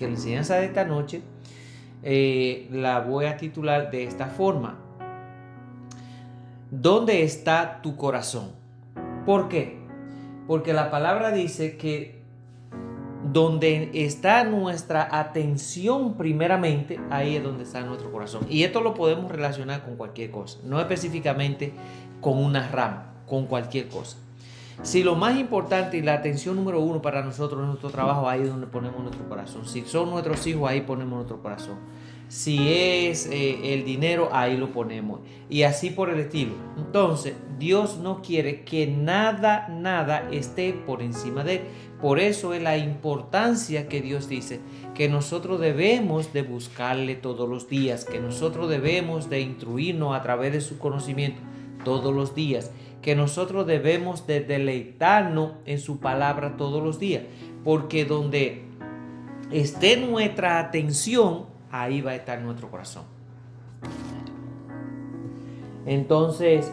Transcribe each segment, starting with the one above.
que la enseñanza de esta noche la voy a titular de esta forma: ¿dónde está tu corazón? ¿Por qué? Porque la palabra dice que donde está nuestra atención primeramente, ahí es donde está nuestro corazón. Y esto lo podemos relacionar con cualquier cosa, no específicamente con una rama, con cualquier cosa. Si lo más importante y la atención número uno para nosotros es nuestro trabajo, ahí es donde ponemos nuestro corazón. Si son nuestros hijos, ahí ponemos nuestro corazón. Si es el dinero, ahí lo ponemos. Y así por el estilo. Entonces, Dios no quiere que nada esté por encima de Él. Por eso es la importancia que Dios dice que nosotros debemos de buscarle todos los días, que nosotros debemos de instruirnos a través de su conocimiento todos los días, que nosotros debemos de deleitarnos en su palabra todos los días, porque donde esté nuestra atención, ahí va a estar nuestro corazón. Entonces,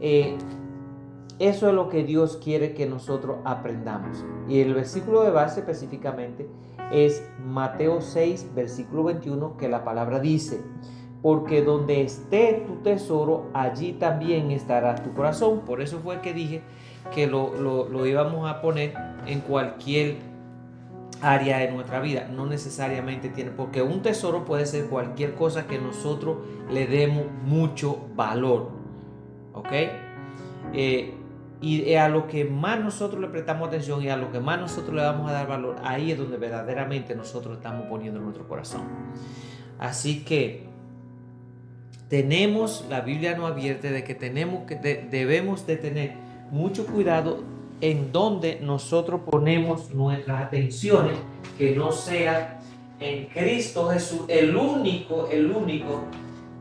eso es lo que Dios quiere que nosotros aprendamos. Y el versículo de base específicamente es Mateo 6, versículo 21, que la palabra dice: porque donde esté tu tesoro, allí también estará tu corazón. Por eso fue que dije que lo íbamos a poner en cualquier área de nuestra vida. No necesariamente tiene, porque un tesoro puede ser cualquier cosa que nosotros le demos mucho valor. ¿Ok? Y a lo que más nosotros le prestamos atención y a lo que más nosotros le vamos a dar valor, ahí es donde verdaderamente nosotros estamos poniendo nuestro corazón. Así que la Biblia nos advierte de que debemos de tener mucho cuidado en donde nosotros ponemos nuestras atenciones, que no sea en Cristo Jesús, el único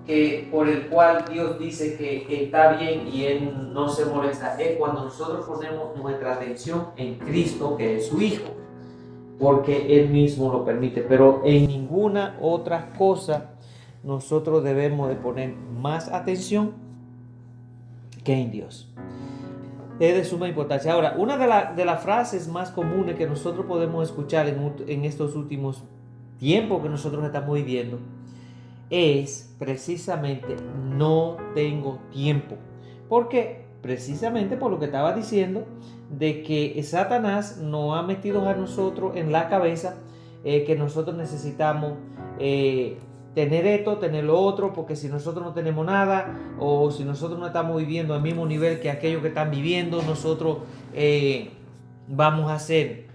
que por el cual Dios dice que está bien y Él no se molesta. Es cuando nosotros ponemos nuestra atención en Cristo, que es su Hijo, porque Él mismo lo permite. Pero en ninguna otra cosa nosotros debemos de poner más atención que en Dios. Es de suma importancia. Ahora, una de las frases más comunes que nosotros podemos escuchar en estos últimos tiempos que nosotros estamos viviendo es precisamente: no tengo tiempo. ¿Por qué? Precisamente por lo que estaba diciendo, de que Satanás nos ha metido a nosotros en la cabeza que nosotros necesitamos tener esto, tener lo otro, porque si nosotros no tenemos nada, o si nosotros no estamos viviendo al mismo nivel que aquellos que están viviendo, nosotros vamos a ser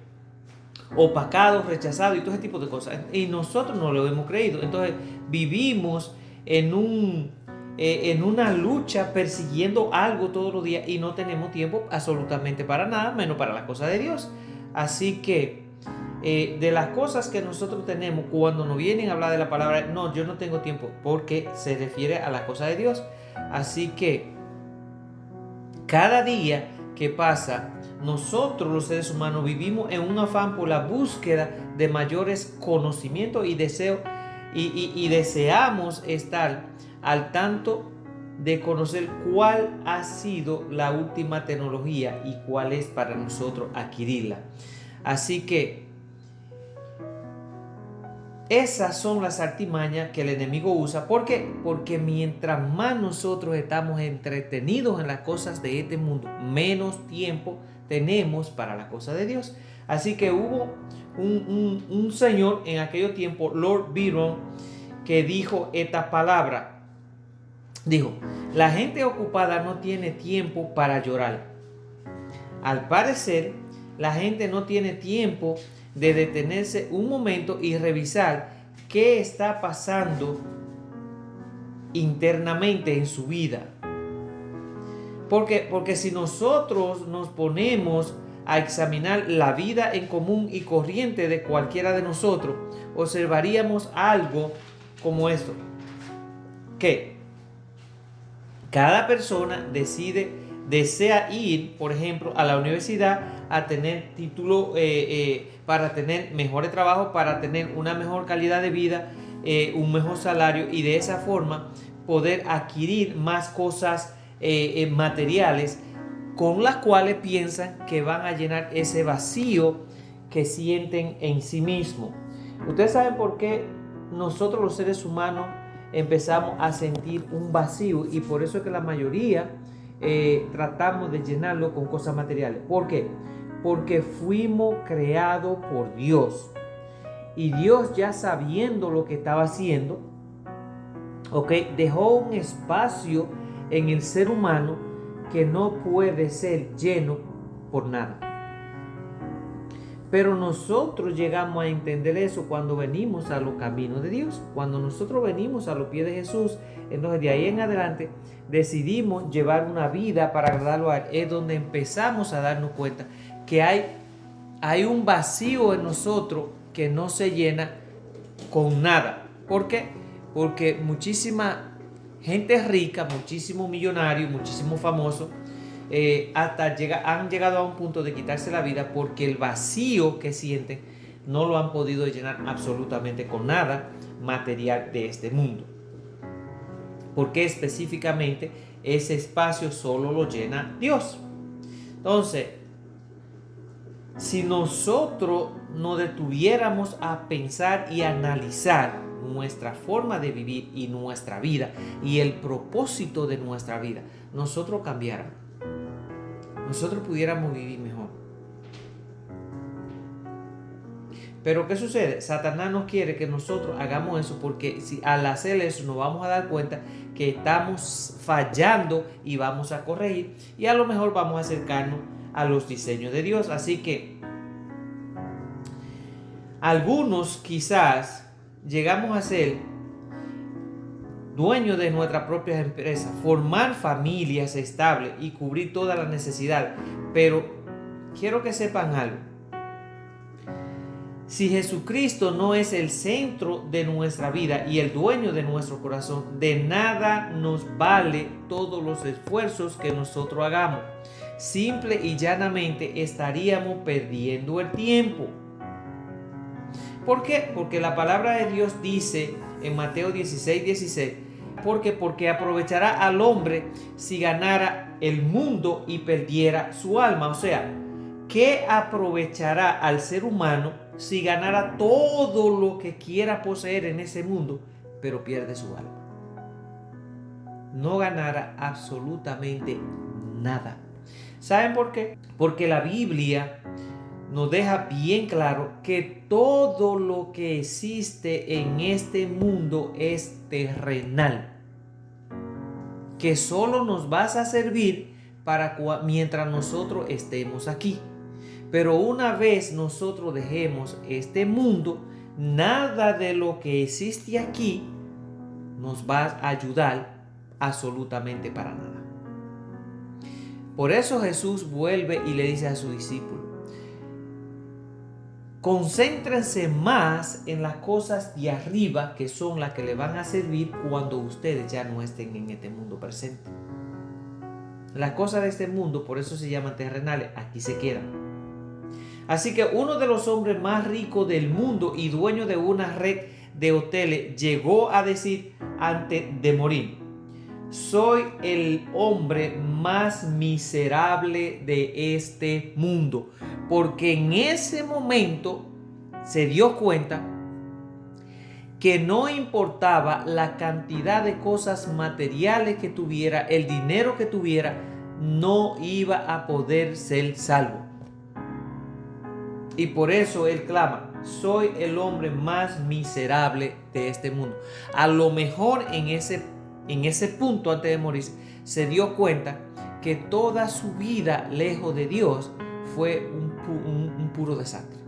opacados, rechazados y todo ese tipo de cosas. Y nosotros no lo hemos creído. Entonces vivimos en una lucha persiguiendo algo todos los días y no tenemos tiempo absolutamente para nada, menos para las cosas de Dios. Así que de las cosas que nosotros tenemos cuando nos vienen a hablar de la palabra, no, yo no tengo tiempo, porque se refiere a las cosas de Dios. Así que cada día que pasa, nosotros los seres humanos vivimos en un afán por la búsqueda de mayores conocimientos y deseamos estar al tanto de conocer cuál ha sido la última tecnología y cuál es para nosotros adquirirla. Así que esas son las artimañas que el enemigo usa. ¿Por qué? Porque mientras más nosotros estamos entretenidos en las cosas de este mundo, menos tiempo tenemos para la cosa de Dios. Así que hubo un señor en aquel tiempo, Lord Byron, que dijo esta palabra. Dijo: la gente ocupada no tiene tiempo para llorar. Al parecer, la gente no tiene tiempo de detenerse un momento y revisar qué está pasando internamente en su vida. Porque si nosotros nos ponemos a examinar la vida en común y corriente de cualquiera de nosotros, observaríamos algo como esto: que cada persona desea ir, por ejemplo, a la universidad a tener título, para tener mejores trabajos, para tener una mejor calidad de vida, un mejor salario, y de esa forma poder adquirir más cosas materiales con las cuales piensan que van a llenar ese vacío que sienten en sí mismos. Ustedes saben por qué nosotros los seres humanos empezamos a sentir un vacío, y por eso es que la mayoría tratamos de llenarlo con cosas materiales. ¿Por qué? Porque fuimos creados por Dios. Y Dios, ya sabiendo lo que estaba haciendo, dejó un espacio en el ser humano que no puede ser lleno por nada. Pero nosotros llegamos a entender eso cuando venimos a los caminos de Dios. Cuando nosotros venimos a los pies de Jesús, entonces de ahí en adelante decidimos llevar una vida para agradarlo a Él. Es donde empezamos a darnos cuenta que hay un vacío en nosotros que no se llena con nada. ¿Por qué? Porque muchísima gente rica, muchísimos millonarios, muchísimos famosos, han llegado a un punto de quitarse la vida porque el vacío que sienten no lo han podido llenar absolutamente con nada material de este mundo. Porque específicamente ese espacio solo lo llena Dios. Entonces, si nosotros nos detuviéramos a pensar y analizar nuestra forma de vivir y nuestra vida y el propósito de nuestra vida, nosotros cambiáramos. Nosotros pudiéramos vivir mejor. Pero ¿qué sucede? Satanás no quiere que nosotros hagamos eso, porque si al hacer eso nos vamos a dar cuenta que estamos fallando y vamos a corregir, y a lo mejor vamos a acercarnos a los diseños de Dios. Así que algunos quizás llegamos a ser dueños de nuestras propias empresas, formar familias estables y cubrir todas las necesidades. Pero quiero que sepan algo. Si Jesucristo no es el centro de nuestra vida y el dueño de nuestro corazón, de nada nos vale todos los esfuerzos que nosotros hagamos. Simple y llanamente estaríamos perdiendo el tiempo. ¿Por qué? Porque la palabra de Dios dice en Mateo 16:16, porque aprovechará al hombre si ganara el mundo y perdiera su alma. O sea, ¿qué aprovechará al ser humano si ganara todo lo que quiera poseer en ese mundo, pero pierde su alma? No ganará absolutamente nada. ¿Saben por qué? Porque la Biblia nos deja bien claro que todo lo que existe en este mundo es terrenal, que solo nos va a servir mientras nosotros estemos aquí. Pero una vez nosotros dejemos este mundo, nada de lo que existe aquí nos va a ayudar absolutamente para nada. Por eso Jesús vuelve y le dice a sus discípulos: concéntrense más en las cosas de arriba, que son las que le van a servir cuando ustedes ya no estén en este mundo presente. Las cosas de este mundo, por eso se llaman terrenales, aquí se quedan. Así que uno de los hombres más ricos del mundo y dueño de una red de hoteles llegó a decir antes de morir: soy el hombre más miserable de este mundo. Porque en ese momento se dio cuenta que no importaba la cantidad de cosas materiales que tuviera, el dinero que tuviera, no iba a poder ser salvo. Y por eso él clama: soy el hombre más miserable de este mundo. A lo mejor en ese punto, antes de morir, se dio cuenta que toda su vida lejos de Dios fue un puro desastre.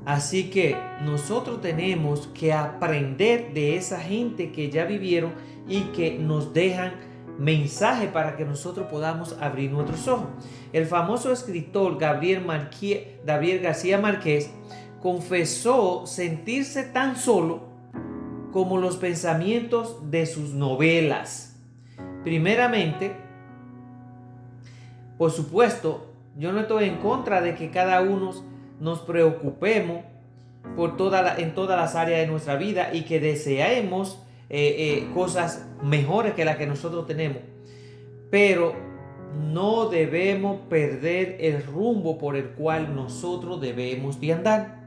Así que nosotros tenemos que aprender de esa gente que ya vivieron y que nos dejan mensaje para que nosotros podamos abrir nuestros ojos. El famoso escritor Gabriel García Márquez confesó sentirse tan solo como los pensamientos de sus novelas. Primeramente, por supuesto, yo no estoy en contra de que cada uno nos preocupemos en todas las áreas de nuestra vida y que deseemos cosas mejores que las que nosotros tenemos. Pero no debemos perder el rumbo por el cual nosotros debemos de andar.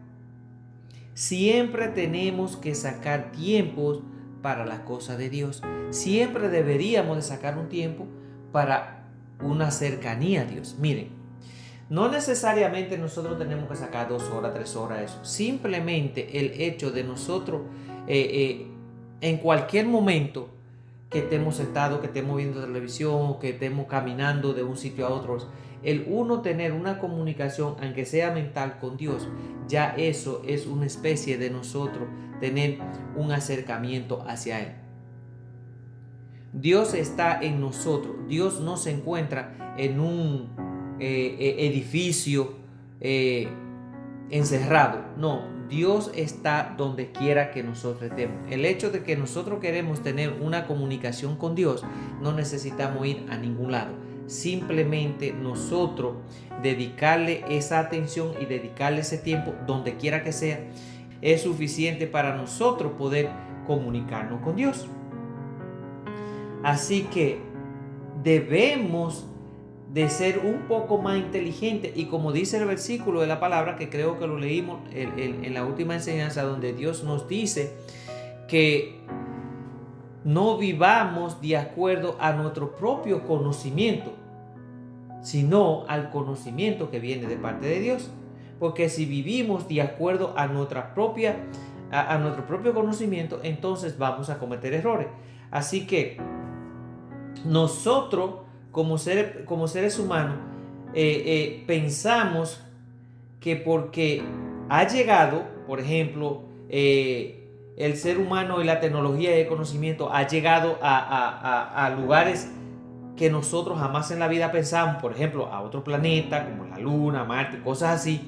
Siempre tenemos que sacar tiempos para las cosas de Dios. Siempre deberíamos de sacar un tiempo para una cercanía a Dios. Miren, no necesariamente nosotros tenemos que sacar 2 horas, 3 horas, eso. Simplemente el hecho de nosotros en cualquier momento que estemos sentados, que estemos viendo televisión, que estemos caminando de un sitio a otro, el uno tener una comunicación, aunque sea mental, con Dios, ya eso es una especie de nosotros tener un acercamiento hacia Él. Dios está en nosotros. Dios no se encuentra en un edificio encerrado. No, Dios está donde quiera que nosotros estemos. El hecho de que nosotros queremos tener una comunicación con Dios, no necesitamos ir a ningún lado. Simplemente nosotros dedicarle esa atención y dedicarle ese tiempo donde quiera que sea, es suficiente para nosotros poder comunicarnos con Dios. Así que debemos de ser un poco más inteligentes, y como dice el versículo de la palabra, que creo que lo leímos en la última enseñanza, donde Dios nos dice que no vivamos de acuerdo a nuestro propio conocimiento, sino al conocimiento que viene de parte de Dios. Porque si vivimos de acuerdo a nuestro propio conocimiento, entonces vamos a cometer errores. Así que nosotros como seres humanos pensamos que porque ha llegado, por ejemplo, el ser humano y la tecnología y el conocimiento ha llegado a lugares que nosotros jamás en la vida pensamos, por ejemplo, a otro planeta como la Luna, Marte, cosas así,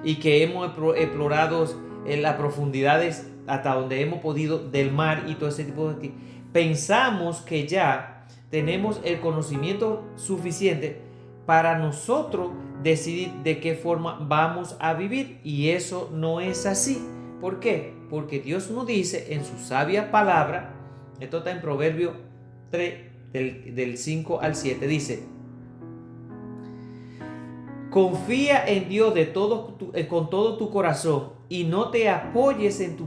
y que hemos explorado en las profundidades hasta donde hemos podido del mar y todo ese tipo de cosas. Pensamos que ya tenemos el conocimiento suficiente para nosotros decidir de qué forma vamos a vivir, y eso no es así. ¿Por qué? Porque Dios nos dice en su sabia palabra, esto está en Proverbios 3, del 5 al 7, dice: confía en Dios con todo tu corazón y no te apoyes en tu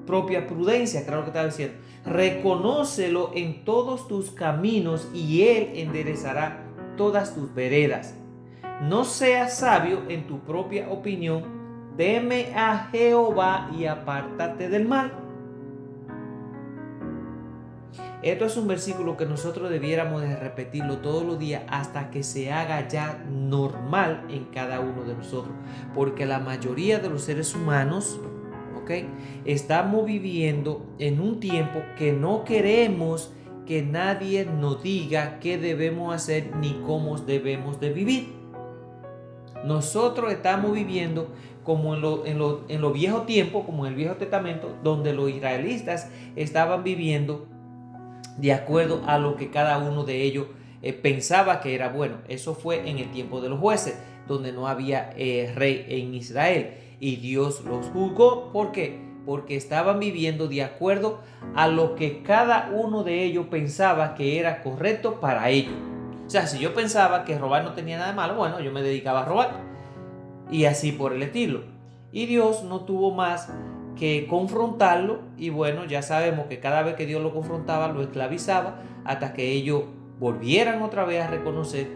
propia prudencia. Claro que estaba diciendo, reconócelo en todos tus caminos y Él enderezará todas tus veredas. No seas sabio en tu propia opinión, teme a Jehová y apártate del mal. Esto es un versículo que nosotros debiéramos de repetirlo todos los días hasta que se haga ya normal en cada uno de nosotros, porque la mayoría de los seres humanos, estamos viviendo en un tiempo que no queremos que nadie nos diga qué debemos hacer ni cómo debemos de vivir. Nosotros estamos viviendo como en los viejos tiempos, como en el Viejo Testamento, donde los israelitas estaban viviendo de acuerdo a lo que cada uno de ellos pensaba que era bueno. Eso fue en el tiempo de los jueces, donde no había rey en Israel, y Dios los juzgó. ¿Por qué? Porque estaban viviendo de acuerdo a lo que cada uno de ellos pensaba que era correcto para ellos. O sea, si yo pensaba que robar no tenía nada de malo, bueno, yo me dedicaba a robar, y así por el estilo. Y Dios no tuvo más que confrontarlo, y bueno, ya sabemos que cada vez que Dios lo confrontaba, lo esclavizaba hasta que ellos volvieran otra vez a reconocer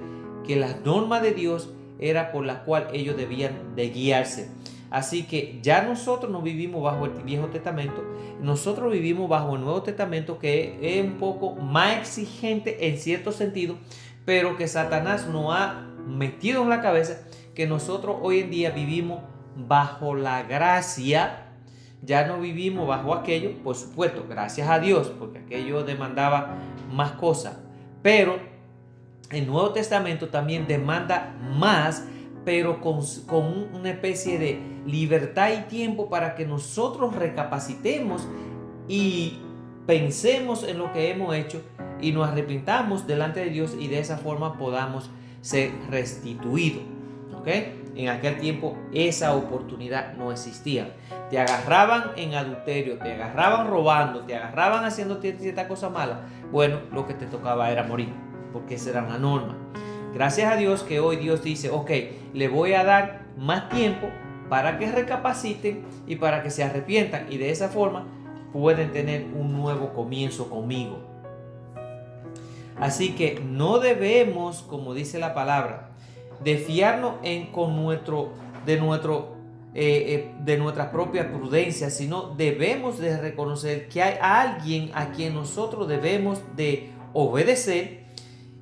que las normas de Dios era por las cuales ellos debían de guiarse. Así que ya nosotros no vivimos bajo el Viejo Testamento, nosotros vivimos bajo el Nuevo Testamento, que es un poco más exigente en cierto sentido, pero que Satanás nos ha metido en la cabeza que nosotros hoy en día vivimos bajo la gracia. Ya no vivimos bajo aquello, por supuesto, gracias a Dios, porque aquello demandaba más cosas. Pero el Nuevo Testamento también demanda más, pero con una especie de libertad y tiempo para que nosotros recapacitemos y pensemos en lo que hemos hecho y nos arrepintamos delante de Dios, y de esa forma podamos ser restituidos. En aquel tiempo esa oportunidad no existía. Te agarraban en adulterio, te agarraban robando, te agarraban haciendo cierta cosa mala. Bueno, lo que te tocaba era morir, porque esa era la norma. Gracias a Dios que hoy Dios dice, le voy a dar más tiempo para que recapaciten y para que se arrepientan, y de esa forma pueden tener un nuevo comienzo conmigo. Así que no debemos, como dice la palabra, de fiarnos de nuestra propia prudencia, sino debemos de reconocer que hay alguien a quien nosotros debemos de obedecer,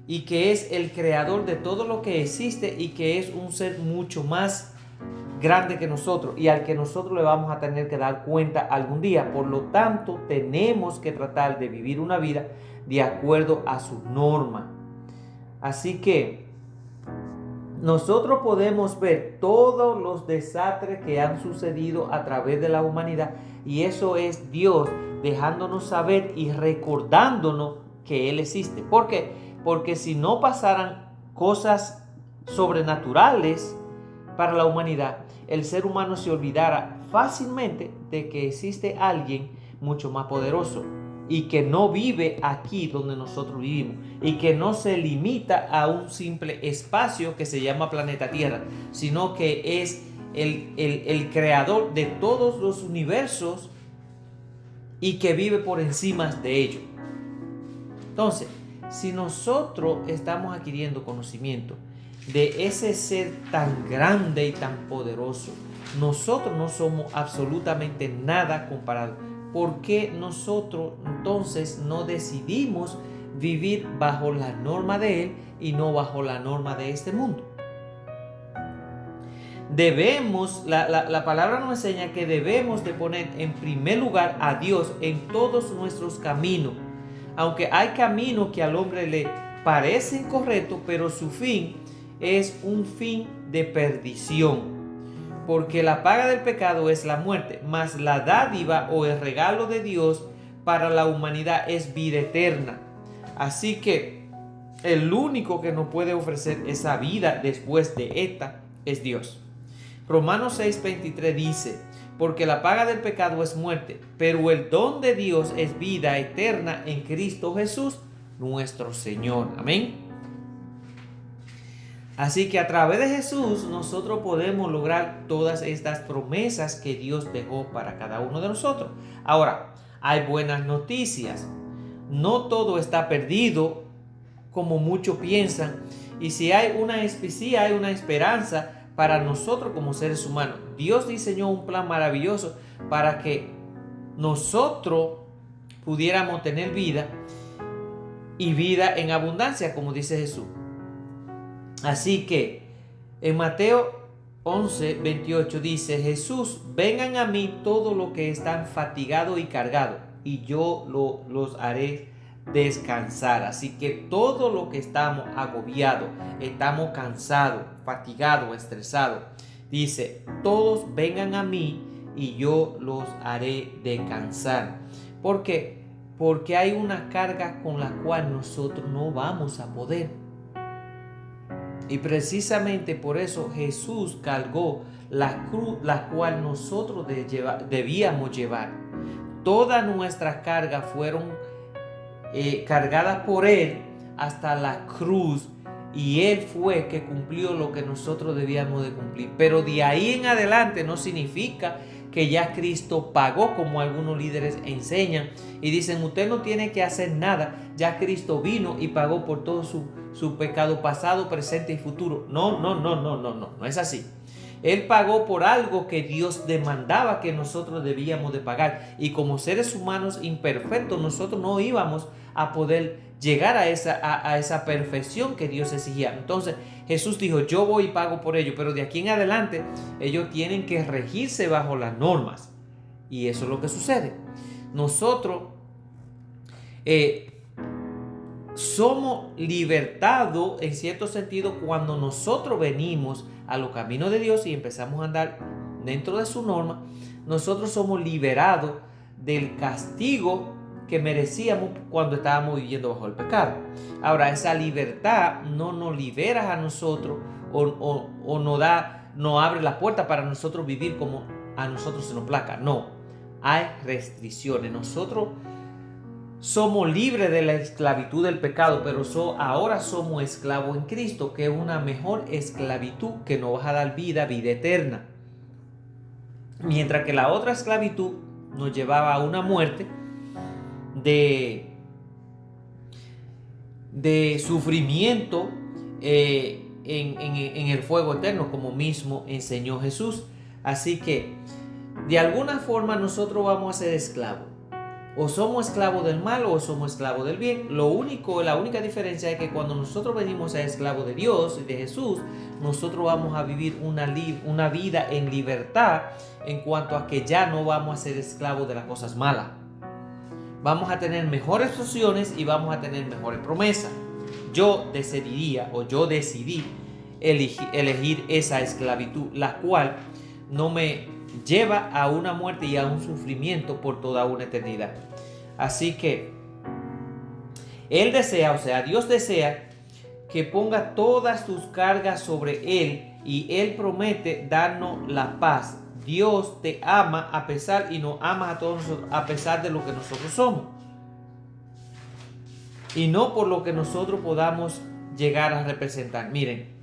y que es el creador de todo lo que existe, y que es un ser mucho más grande que nosotros, y al que nosotros le vamos a tener que dar cuenta algún día. Por lo tanto, tenemos que tratar de vivir una vida de acuerdo a su norma. Así que nosotros podemos ver todos los desastres que han sucedido a través de la humanidad, y eso es Dios dejándonos saber y recordándonos que Él existe. ¿Por qué? Porque si no pasaran cosas sobrenaturales para la humanidad, el ser humano se olvidara fácilmente de que existe alguien mucho más poderoso, y que no vive aquí donde nosotros vivimos, y que no se limita a un simple espacio que se llama planeta Tierra, sino que es el creador de todos los universos, y que vive por encima de ellos. Entonces, si nosotros estamos adquiriendo conocimiento de ese ser tan grande y tan poderoso, nosotros no somos absolutamente nada comparado. ¿Por qué nosotros entonces no decidimos vivir bajo la norma de Él y no bajo la norma de este mundo? La palabra nos enseña que debemos de poner en primer lugar a Dios en todos nuestros caminos. Aunque hay caminos que al hombre le parecen correctos, pero su fin es un fin de perdición. Porque la paga del pecado es la muerte, mas la dádiva o el regalo de Dios para la humanidad es vida eterna. Así que el único que nos puede ofrecer esa vida después de esta es Dios. Romanos 6:23 dice: porque la paga del pecado es muerte, pero el don de Dios es vida eterna en Cristo Jesús, nuestro Señor. Amén. Así que a través de Jesús nosotros podemos lograr todas estas promesas que Dios dejó para cada uno de nosotros. Ahora, hay buenas noticias. No todo está perdido como muchos piensan. Y sí hay una esperanza para nosotros como seres humanos. Dios diseñó un plan maravilloso para que nosotros pudiéramos tener vida, y vida en abundancia, como dice Jesús. Así que en Mateo 11:28 dice Jesús: vengan a mí todos los que están fatigados y cargados, y yo los haré descansar. Así que todos los que estamos agobiados, estamos cansados, fatigados, estresados, dice: todos vengan a mí y yo los haré descansar. ¿Por qué? Porque hay una carga con la cual nosotros no vamos a poder. Y precisamente por eso Jesús cargó la cruz, la cual nosotros debíamos llevar. Todas nuestras cargas fueron cargadas por Él hasta la cruz, y Él fue que cumplió lo que nosotros debíamos de cumplir. Pero de ahí en adelante no significa que ya Cristo pagó, como algunos líderes enseñan y dicen: usted no tiene que hacer nada, ya Cristo vino y pagó por todo su pecado pasado, presente y futuro. No es así. Él pagó por algo que Dios demandaba que nosotros debíamos de pagar, y como seres humanos imperfectos nosotros no íbamos a poder llegar a esa perfección que Dios exigía. Entonces Jesús dijo: yo voy y pago por ello, pero de aquí en adelante ellos tienen que regirse bajo las normas. Y eso es lo que sucede. Nosotros somos libertados en cierto sentido cuando nosotros venimos a los caminos de Dios y empezamos a andar dentro de su norma. Nosotros somos liberados del castigo que merecíamos cuando estábamos viviendo bajo el pecado. Ahora, esa libertad no nos libera a nosotros o nos abre la puerta para nosotros vivir como a nosotros se nos plazca. No, hay restricciones. Nosotros somos libres de la esclavitud del pecado, pero ahora somos esclavos en Cristo, que es una mejor esclavitud que nos va a dar vida eterna. Mientras que la otra esclavitud nos llevaba a una muerte de sufrimiento en el fuego eterno, como mismo enseñó Jesús. Así que de alguna forma nosotros vamos a ser esclavos. O somos esclavos del mal o somos esclavos del bien. La única diferencia es que cuando nosotros venimos a ser esclavos de Dios y de Jesús, nosotros vamos a vivir una vida en libertad, en cuanto a que ya no vamos a ser esclavos de las cosas malas. Vamos a tener mejores opciones y vamos a tener mejores promesas. Yo decidí elegir esa esclavitud, la cual no me lleva a una muerte y a un sufrimiento por toda una eternidad. Así que Dios desea que ponga todas tus cargas sobre Él, y Él promete darnos la paz. Dios te ama a pesar y nos ama a todos nosotros a pesar de lo que nosotros somos, y no por lo que nosotros podamos llegar a representar. Miren,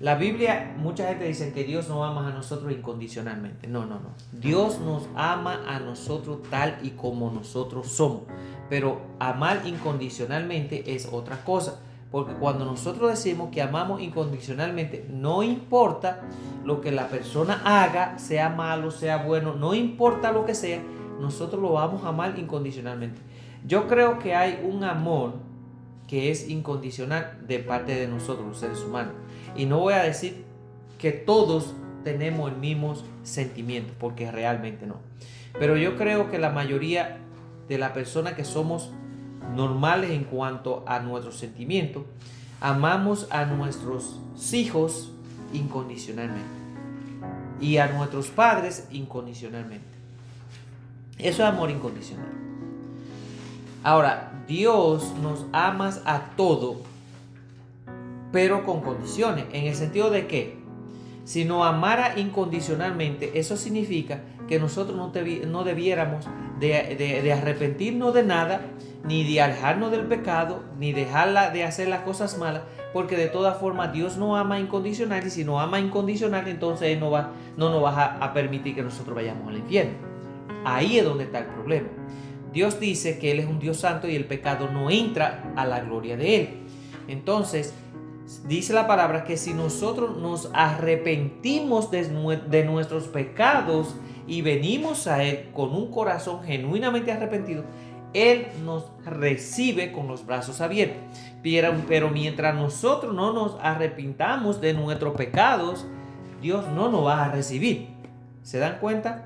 la Biblia, mucha gente dice que Dios nos ama a nosotros incondicionalmente. No. Dios nos ama a nosotros tal y como nosotros somos. Pero amar incondicionalmente es otra cosa. Porque cuando nosotros decimos que amamos incondicionalmente, no importa lo que la persona haga, sea malo, sea bueno, no importa lo que sea, nosotros lo vamos a amar incondicionalmente. Yo creo que hay un amor que es incondicional de parte de nosotros, los seres humanos. Y no voy a decir que todos tenemos el mismo sentimiento, porque realmente no. Pero yo creo que la mayoría de las personas que somos normales en cuanto a nuestros sentimientos, amamos a nuestros hijos incondicionalmente y a nuestros padres incondicionalmente. Eso es amor incondicional. Ahora, Dios nos ama a todo, pero con condiciones, en el sentido de que si nos amara incondicionalmente, eso significa que nosotros no debiéramos de arrepentirnos de nada, ni de alejarnos del pecado, ni dejarla de hacer las cosas malas, porque de todas formas Dios nos ama incondicional, y si nos ama incondicional, entonces Él no nos va a permitir que nosotros vayamos al infierno. Ahí es donde está el problema. Dios dice que Él es un Dios santo y el pecado no entra a la gloria de Él. Entonces, dice la palabra que si nosotros nos arrepentimos de nuestros pecados y venimos a Él con un corazón genuinamente arrepentido, Él nos recibe con los brazos abiertos. Pero mientras nosotros no nos arrepintamos de nuestros pecados, Dios no nos va a recibir. ¿Se dan cuenta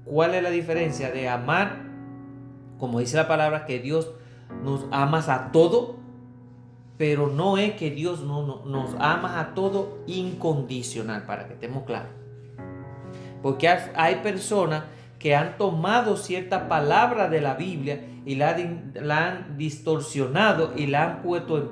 cuál es la diferencia de amar, como dice la palabra, que Dios nos ama a todo? Pero no es que Dios nos ama a todo incondicional, para que estemos claros. Porque hay personas que han tomado cierta palabra de la Biblia y la han distorsionado y la han puesto en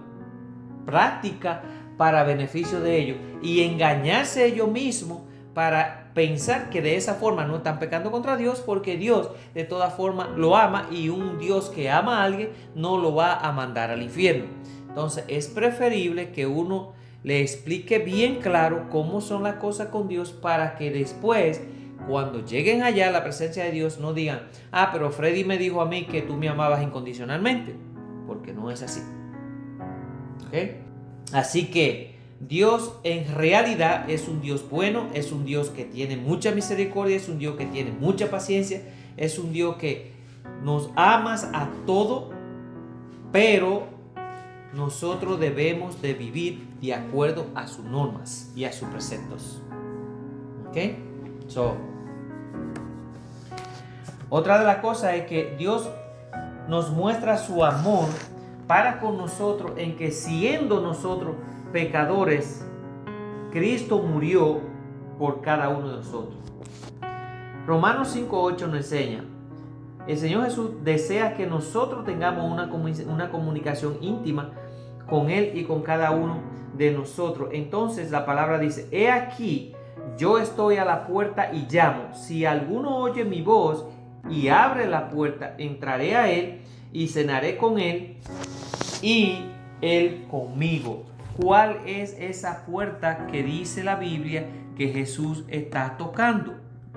práctica para beneficio de ellos, y engañarse ellos mismos para pensar que de esa forma no están pecando contra Dios, porque Dios de todas formas lo ama, y un Dios que ama a alguien no lo va a mandar al infierno. Entonces es preferible que uno le explique bien claro cómo son las cosas con Dios, para que después, cuando lleguen allá a la presencia de Dios, no digan: pero Freddy me dijo a mí que tú me amabas incondicionalmente, porque no es así. ¿Okay? Así que Dios en realidad es un Dios bueno, es un Dios que tiene mucha misericordia, es un Dios que tiene mucha paciencia, es un Dios que nos ama a todo, pero nosotros debemos de vivir de acuerdo a sus normas y a sus preceptos. ¿Ok? Otra de las cosas es que Dios nos muestra su amor para con nosotros, en que siendo nosotros pecadores, Cristo murió por cada uno de nosotros. Romanos 5:8 nos enseña: el Señor Jesús desea que nosotros tengamos una comunicación íntima con Él y con cada uno de nosotros. Entonces la palabra dice: he aquí, yo estoy a la puerta y llamo. Si alguno oye mi voz y abre la puerta, entraré a Él y cenaré con Él y Él conmigo. ¿Cuál es esa puerta que dice la Biblia que Jesús está tocando?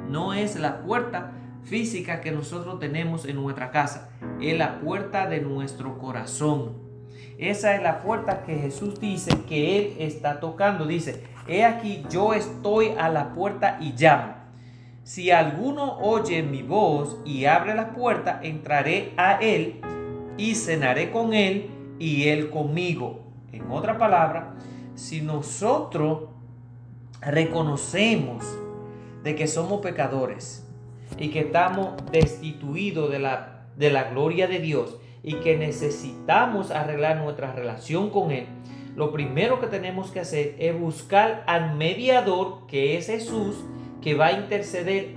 no es la puerta física que nosotros tenemos en nuestra casa, es la puerta de nuestro corazón. Esa es la puerta que Jesús dice que Él está tocando. Dice, he aquí yo estoy a la puerta y llamo. Si alguno oye mi voz y abre la puerta, entraré a Él y cenaré con Él y Él conmigo. En otra palabra, si nosotros reconocemos de que somos pecadores y que estamos destituidos de la gloria de Dios y que necesitamos arreglar nuestra relación con Él, lo primero que tenemos que hacer es buscar al mediador, que es Jesús, que va a interceder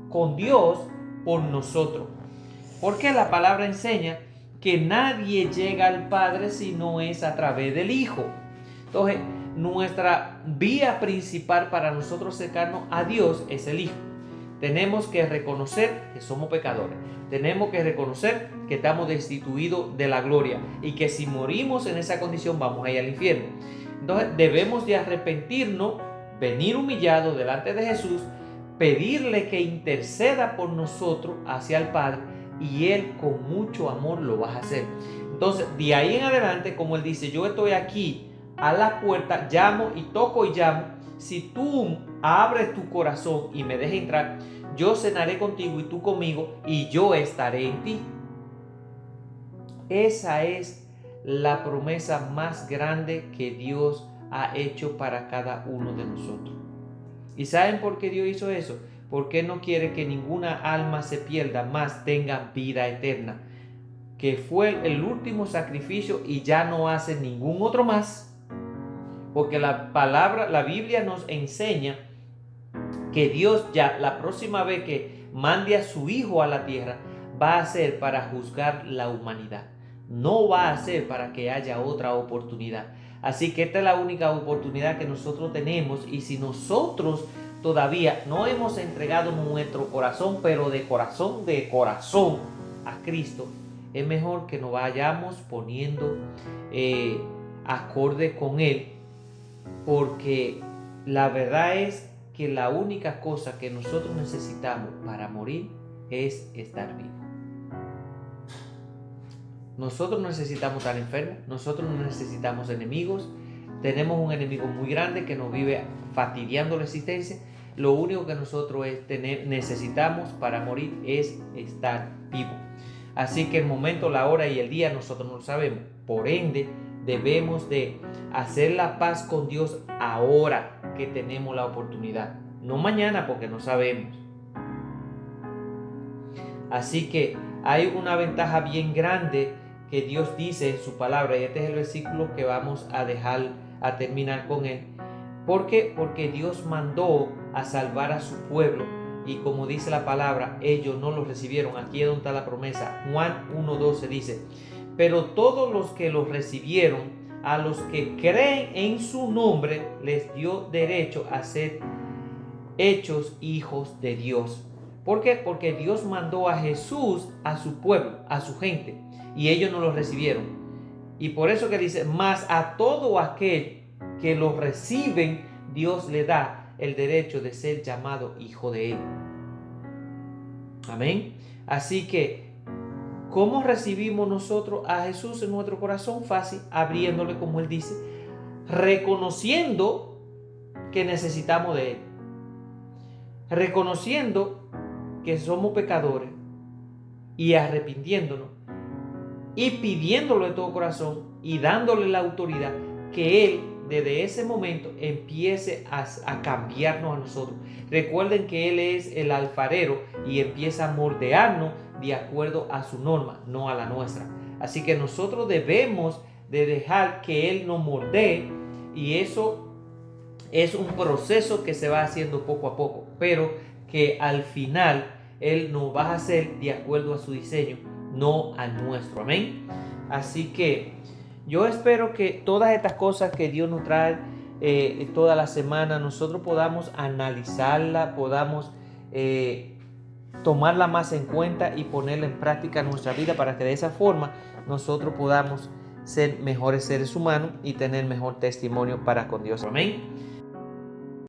con Dios por nosotros. Porque la palabra enseña que nadie llega al Padre si no es a través del Hijo. Entonces, nuestra vía principal para nosotros acercarnos a Dios es el Hijo. Tenemos que reconocer que somos pecadores. Tenemos que reconocer que estamos destituidos de la gloria y que si morimos en esa condición vamos a ir al infierno. Entonces debemos de arrepentirnos, venir humillados delante de Jesús, pedirle que interceda por nosotros hacia el Padre y Él con mucho amor lo va a hacer. Entonces de ahí en adelante, como Él dice, yo estoy aquí a la puerta, llamo y toco y llamo. Si tú abres tu corazón y me dejas entrar, yo cenaré contigo y tú conmigo y yo estaré en ti. Esa es la promesa más grande que Dios ha hecho para cada uno de nosotros. ¿Y saben por qué Dios hizo eso? Porque no quiere que ninguna alma se pierda, más tenga vida eterna, que fue el último sacrificio y ya no hace ningún otro más. Porque la Biblia nos enseña que Dios ya la próxima vez que mande a su Hijo a la tierra va a ser para juzgar la humanidad. No va a ser para que haya otra oportunidad. Así que esta es la única oportunidad que nosotros tenemos, y si nosotros todavía no hemos entregado nuestro corazón, pero de corazón a Cristo, es mejor que nos vayamos poniendo acorde con Él, porque la verdad es que la única cosa que nosotros necesitamos para morir es estar vivos. Nosotros no necesitamos estar enfermos, nosotros no necesitamos enemigos. Tenemos un enemigo muy grande que nos vive fastidiando la existencia. Lo único que nosotros necesitamos para morir es estar vivos. Así que el momento, la hora y el día nosotros no lo sabemos. Por ende, debemos de hacer la paz con Dios ahora que tenemos la oportunidad. No mañana, porque no sabemos. Así que hay una ventaja bien grande que Dios dice en su palabra, y este es el versículo que vamos a dejar a terminar con él. ¿Por qué? Porque Dios mandó a salvar a su pueblo, y como dice la palabra, ellos no lo recibieron. Aquí es donde está la promesa. Juan 1:12 dice, pero todos los que lo recibieron, a los que creen en su nombre, les dio derecho a ser hechos hijos de Dios. ¿Por qué? Porque Dios mandó a Jesús a su pueblo, a su gente, y ellos no lo recibieron. Y por eso que dice, mas a todo aquel que lo reciben, Dios le da el derecho de ser llamado hijo de Él. Amén. Así que, ¿cómo recibimos nosotros a Jesús en nuestro corazón? Fácil, abriéndole, como Él dice, reconociendo que necesitamos de Él, reconociendo que somos pecadores y arrepintiéndonos y pidiéndolo de todo corazón y dándole la autoridad que Él desde ese momento empiece a cambiarnos a nosotros. Recuerden que Él es el alfarero y empieza a moldearnos de acuerdo a su norma, no a la nuestra. Así que nosotros debemos de dejar que Él nos moldee, y eso es un proceso que se va haciendo poco a poco, pero que al final Él nos va a hacer de acuerdo a su diseño, no al nuestro. Amén. Así que yo espero que todas estas cosas que Dios nos trae toda la semana, nosotros podamos analizarla, podamos tomarla más en cuenta y ponerla en práctica en nuestra vida, para que de esa forma nosotros podamos ser mejores seres humanos y tener mejor testimonio para con Dios. Amén.